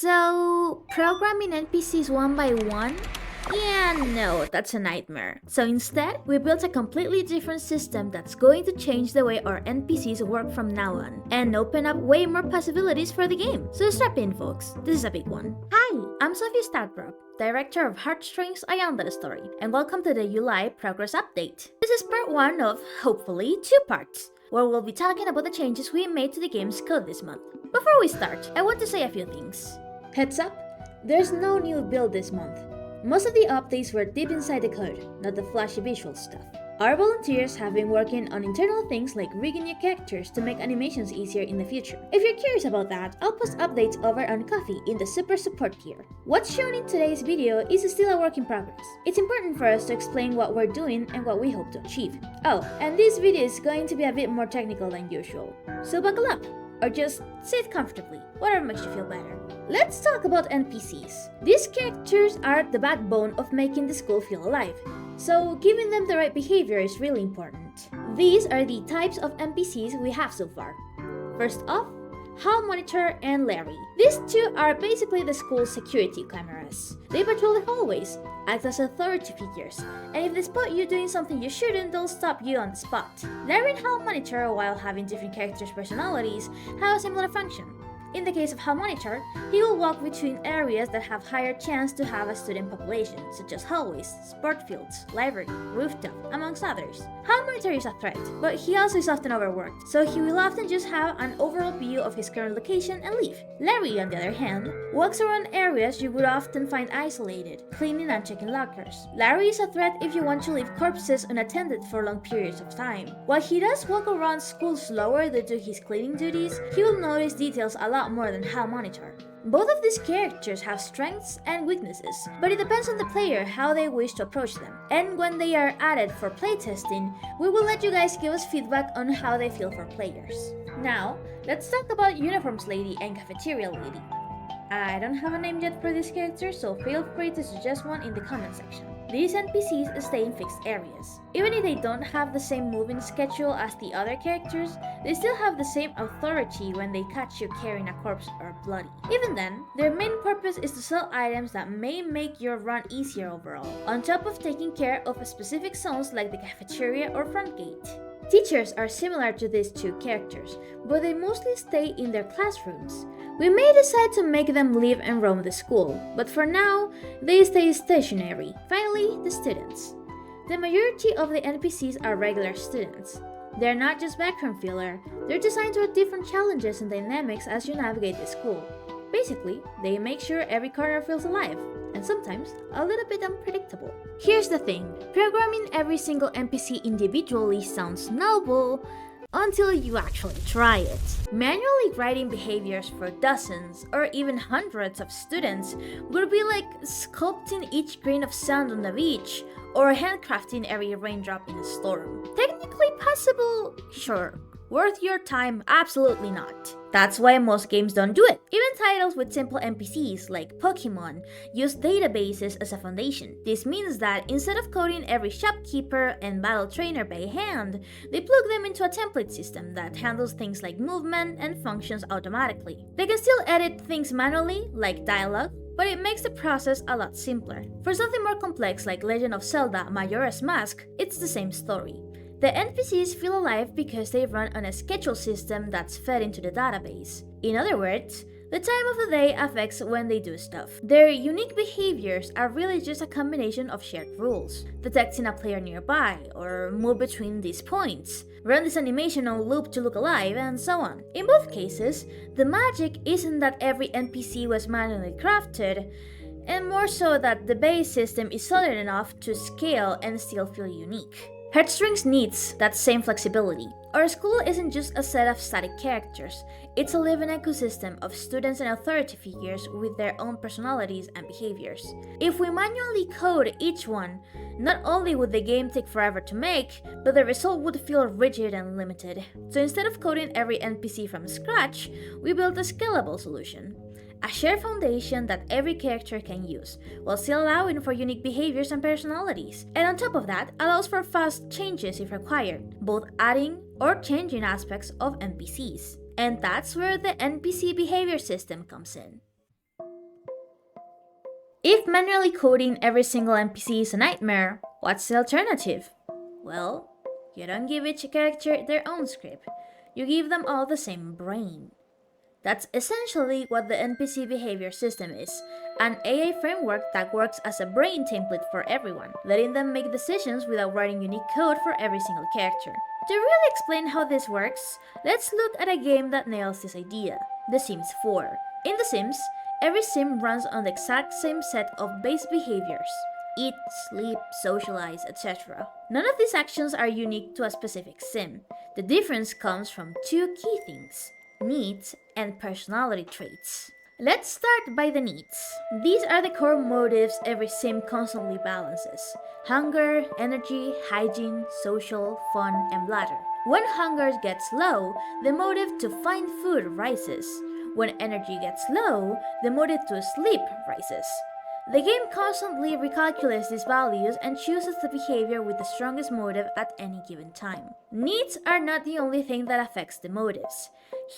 So, programming NPCs one by one? Yeah, no, that's a nightmare. So instead, we built a completely different system that's going to change the way our NPCs work from now on, and open up way more possibilities for the game. So strap in, folks, this is a big one. Hi, I'm Sophie Stardrop, director of HeartStrings, Yandere Story, and welcome to the July Progress Update. This is part 1 of, hopefully, 2 parts, where we'll be talking about the changes we made to the game's code this month. Before we start, I want to say a few things. Heads up, there's no new build this month. Most of the updates were deep inside the code, not the flashy visual stuff. Our volunteers have been working on internal things like rigging new characters to make animations easier in the future. If you're curious about that, I'll post updates over on Coffee in the Super Support tier. What's shown in today's video is still a work in progress. It's important for us to explain what we're doing and what we hope to achieve. Oh, and this video is going to be a bit more technical than usual, so buckle up, or just sit comfortably, whatever makes you feel better. Let's talk about NPCs. These characters are the backbone of making the school feel alive, so giving them the right behavior is really important. These are the types of NPCs we have so far. First off, Hall Monitor and Larry. These two are basically the school's security cameras. They patrol the hallways, act as authority figures, and if they spot you doing something you shouldn't, they'll stop you on the spot. Larry and Hall Monitor, while having different characters' personalities, have a similar function. In the case of Hall Monitor, he will walk between areas that have higher chance to have a student population, such as hallways, sport fields, library, rooftop, amongst others. Hall Monitor is a threat, but he also is often overworked, so he will often just have an overall view of his current location and leave. Larry, on the other hand, walks around areas you would often find isolated, cleaning and checking lockers. Larry is a threat if you want to leave corpses unattended for long periods of time. While he does walk around school slower due to his cleaning duties, he will notice details a lot more than Hall Monitor. Both of these characters have strengths and weaknesses, but it depends on the player how they wish to approach them. And when they are added for playtesting, we will let you guys give us feedback on how they feel for players. Now, let's talk about Uniforms Lady and Cafeteria Lady. I don't have a name yet for these characters, so feel free to suggest one in the comment section. These NPCs stay in fixed areas. Even if they don't have the same moving schedule as the other characters, they still have the same authority when they catch you carrying a corpse or bloody. Even then, their main purpose is to sell items that may make your run easier overall, on top of taking care of specific zones like the cafeteria or front gate. Teachers are similar to these two characters, but they mostly stay in their classrooms. We may decide to make them live and roam the school, but for now, they stay stationary. Finally, the students. The majority of the NPCs are regular students. They're not just background filler, they're designed to have different challenges and dynamics as you navigate the school. Basically, they make sure every corner feels alive, and sometimes a little bit unpredictable. Here's the thing, programming every single NPC individually sounds noble, until you actually try it. Manually writing behaviors for dozens or even hundreds of students would be like sculpting each grain of sand on the beach or handcrafting every raindrop in a storm. Technically possible, sure. Worth your time? Absolutely not. That's why most games don't do it. Even titles with simple NPCs like Pokemon use databases as a foundation. This means that instead of coding every shopkeeper and battle trainer by hand, they plug them into a template system that handles things like movement and functions automatically. They can still edit things manually, like dialogue, but it makes the process a lot simpler. For something more complex like Legend of Zelda Majora's Mask, it's the same story. The NPCs feel alive because they run on a schedule system that's fed into the database. In other words, the time of the day affects when they do stuff. Their unique behaviors are really just a combination of shared rules, detecting a player nearby, or move between these points, run this animation on loop to look alive, and so on. In both cases, the magic isn't that every NPC was manually crafted, and more so that the base system is solid enough to scale and still feel unique. HeartStrings needs that same flexibility. Our school isn't just a set of static characters, it's a living ecosystem of students and authority figures with their own personalities and behaviors. If we manually code each one, not only would the game take forever to make, but the result would feel rigid and limited. So instead of coding every NPC from scratch, we built a scalable solution. A shared foundation that every character can use, while still allowing for unique behaviors and personalities. And on top of that, allows for fast changes if required, both adding or changing aspects of NPCs. And that's where the NPC behavior system comes in. If manually coding every single NPC is a nightmare, what's the alternative? Well, you don't give each character their own script. You give them all the same brain. That's essentially what the NPC Behavior system is, an AI framework that works as a brain template for everyone, letting them make decisions without writing unique code for every single character. To really explain how this works, let's look at a game that nails this idea, The Sims 4. In The Sims, every sim runs on the exact same set of base behaviors: eat, sleep, socialize, etc. None of these actions are unique to a specific sim. The difference comes from two key things: needs and personality traits. Let's start by the needs. These are the core motives every sim constantly balances: hunger, energy, hygiene, social, fun, and bladder. When hunger gets low, the motive to find food rises. When energy gets low, the motive to sleep rises. The game constantly recalculates these values and chooses the behavior with the strongest motive at any given time. Needs are not the only thing that affects the motives.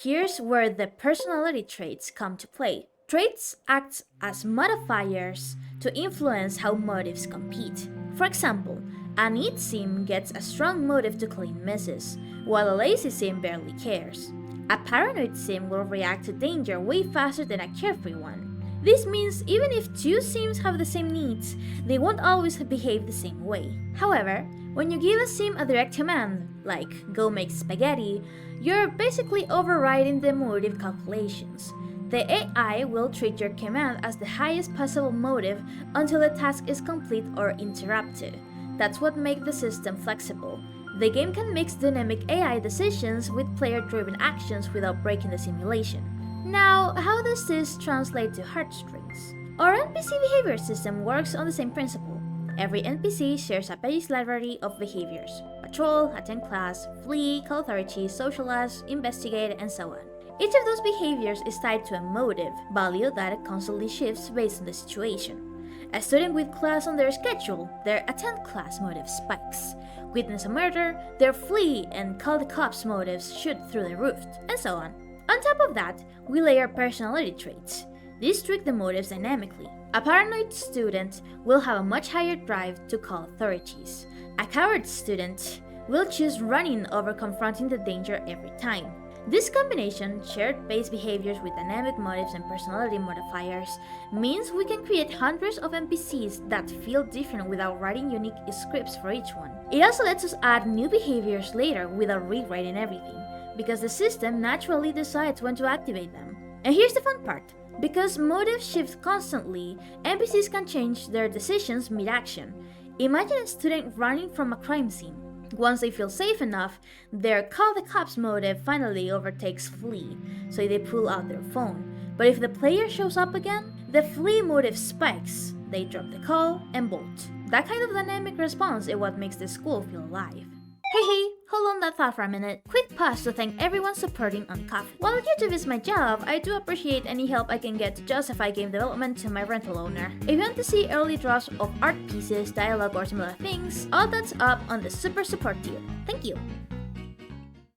Here's where the personality traits come to play. Traits act as modifiers to influence how motives compete. For example, a need sim gets a strong motive to clean messes, while a lazy sim barely cares. A paranoid sim will react to danger way faster than a carefree one. This means even if two sims have the same needs, they won't always behave the same way. However, when you give a sim a direct command, like go make spaghetti, you're basically overriding the motive calculations. The AI will treat your command as the highest possible motive until the task is complete or interrupted. That's what makes the system flexible. The game can mix dynamic AI decisions with player-driven actions without breaking the simulation. Now, how does this translate to HeartStrings? Our NPC behavior system works on the same principle. Every NPC shares a base library of behaviors: patrol, attend class, flee, call authorities, socialize, investigate, and so on. Each of those behaviors is tied to a motive value that constantly shifts based on the situation. A student with class on their schedule, their attend class motive spikes. Witness a murder, their flee and call the cops motives shoot through the roof, and so on. On top of that, we layer personality traits. These tweak the motives dynamically. A paranoid student will have a much higher drive to call authorities. A coward student will choose running over confronting the danger every time. This combination, shared base behaviors with dynamic motives and personality modifiers, means we can create hundreds of NPCs that feel different without writing unique scripts for each one. It also lets us add new behaviors later without rewriting everything, because the system naturally decides when to activate them. And here's the fun part. Because motives shift constantly, NPCs can change their decisions mid-action. Imagine a student running from a crime scene. Once they feel safe enough, their call the cops motive finally overtakes flee, so they pull out their phone. But if the player shows up again, the flee motive spikes. They drop the call and bolt. That kind of dynamic response is what makes the school feel alive. Hey, hold on that thought for a minute. Quick pause to thank everyone supporting on Coffee. While YouTube is my job, I do appreciate any help I can get to justify game development to my rental owner. If you want to see early drafts of art pieces, dialogue, or similar things, all that's up on the super support tier. Thank you!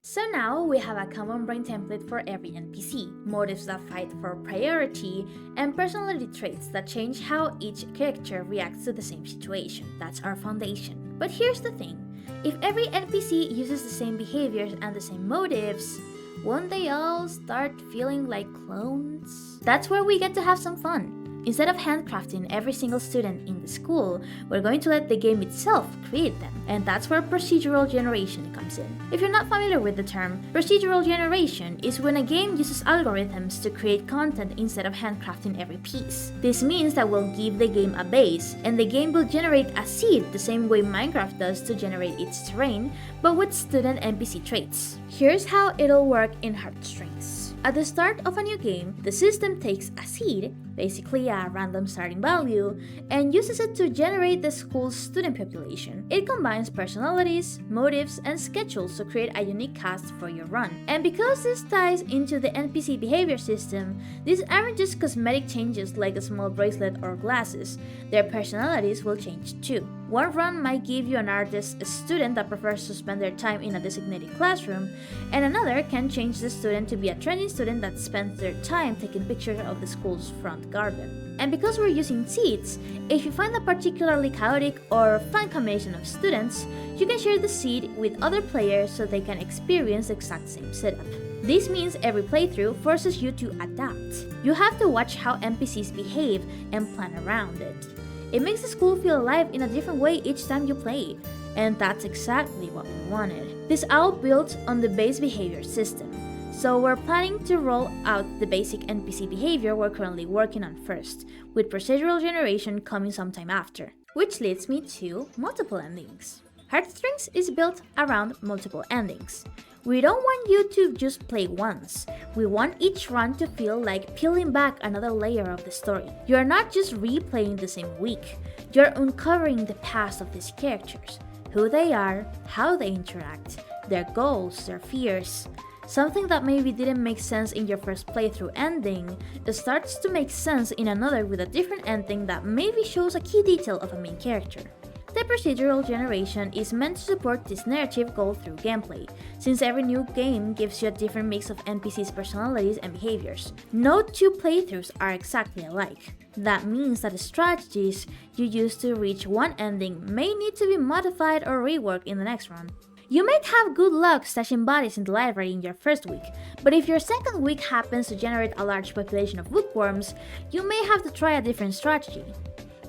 So now we have a common brain template for every NPC, motives that fight for priority, and personality traits that change how each character reacts to the same situation. That's our foundation. But here's the thing. If every NPC uses the same behaviors and the same motives, won't they all start feeling like clones? That's where we get to have some fun. Instead of handcrafting every single student in the school, we're going to let the game itself create them. And that's where procedural generation comes in. If you're not familiar with the term, procedural generation is when a game uses algorithms to create content instead of handcrafting every piece. This means that we'll give the game a base, and the game will generate a seed the same way Minecraft does to generate its terrain, but with student NPC traits. Here's how it'll work in HeartStrings. At the start of a new game, the system takes a seed, basically a random starting value, and uses it to generate the school's student population. It combines personalities, motives, and schedules to create a unique cast for your run. And because this ties into the NPC behavior system, these aren't just cosmetic changes like a small bracelet or glasses. Their personalities will change too. One run might give you an artist, a student that prefers to spend their time in a designated classroom, and another can change the student to be a trending student that spends their time taking pictures of the school's front seed garden. And because we're using seeds, if you find a particularly chaotic or fun combination of students, you can share the seed with other players so they can experience the exact same setup. This means every playthrough forces you to adapt. You have to watch how NPCs behave and plan around it. It makes the school feel alive in a different way each time you play, and that's exactly what we wanted. This all built on the base behavior system, so we're planning to roll out the basic NPC behavior we're currently working on first, with procedural generation coming sometime after. Which leads me to multiple endings. HeartStrings is built around multiple endings. We don't want you to just play once. We want each run to feel like peeling back another layer of the story. You're not just replaying the same week, you're uncovering the past of these characters, who they are, how they interact, their goals, their fears. Something that maybe didn't make sense in your first playthrough ending, it starts to make sense in another with a different ending that maybe shows a key detail of a main character. The procedural generation is meant to support this narrative goal through gameplay, since every new game gives you a different mix of NPCs' personalities and behaviors. No two playthroughs are exactly alike. That means that the strategies you use to reach one ending may need to be modified or reworked in the next run. You might have good luck stashing bodies in the library in your first week, but if your second week happens to generate a large population of bookworms, you may have to try a different strategy.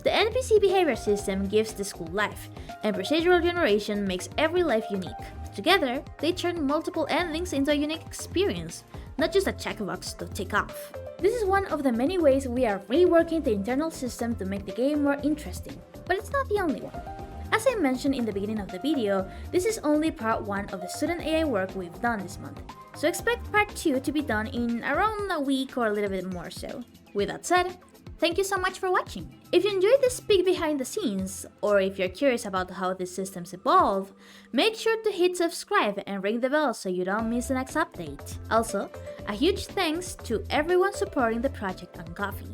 The NPC behavior system gives the school life, and procedural generation makes every life unique. Together, they turn multiple endings into a unique experience, not just a checkbox to tick off. This is one of the many ways we are reworking the internal system to make the game more interesting, but it's not the only one. As I mentioned in the beginning of the video, this is only part 1 of the student AI work we've done this month, so expect part 2 to be done in around a week or a little bit more so. With that said, thank you so much for watching! If you enjoyed this peek behind the scenes, or if you're curious about how these systems evolve, make sure to hit subscribe and ring the bell so you don't miss the next update. Also, a huge thanks to everyone supporting the project on Ko-fi.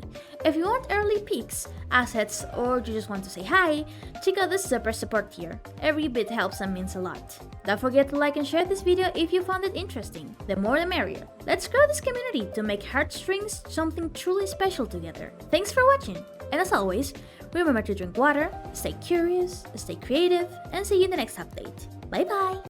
If you want early peeks, assets, or you just want to say hi, check out the super support tier. Every bit helps and means a lot. Don't forget to like and share this video if you found it interesting. The more the merrier. Let's grow this community to make HeartStrings something truly special together. Thanks for watching, and as always, remember to drink water, stay curious, stay creative, and see you in the next update. Bye bye!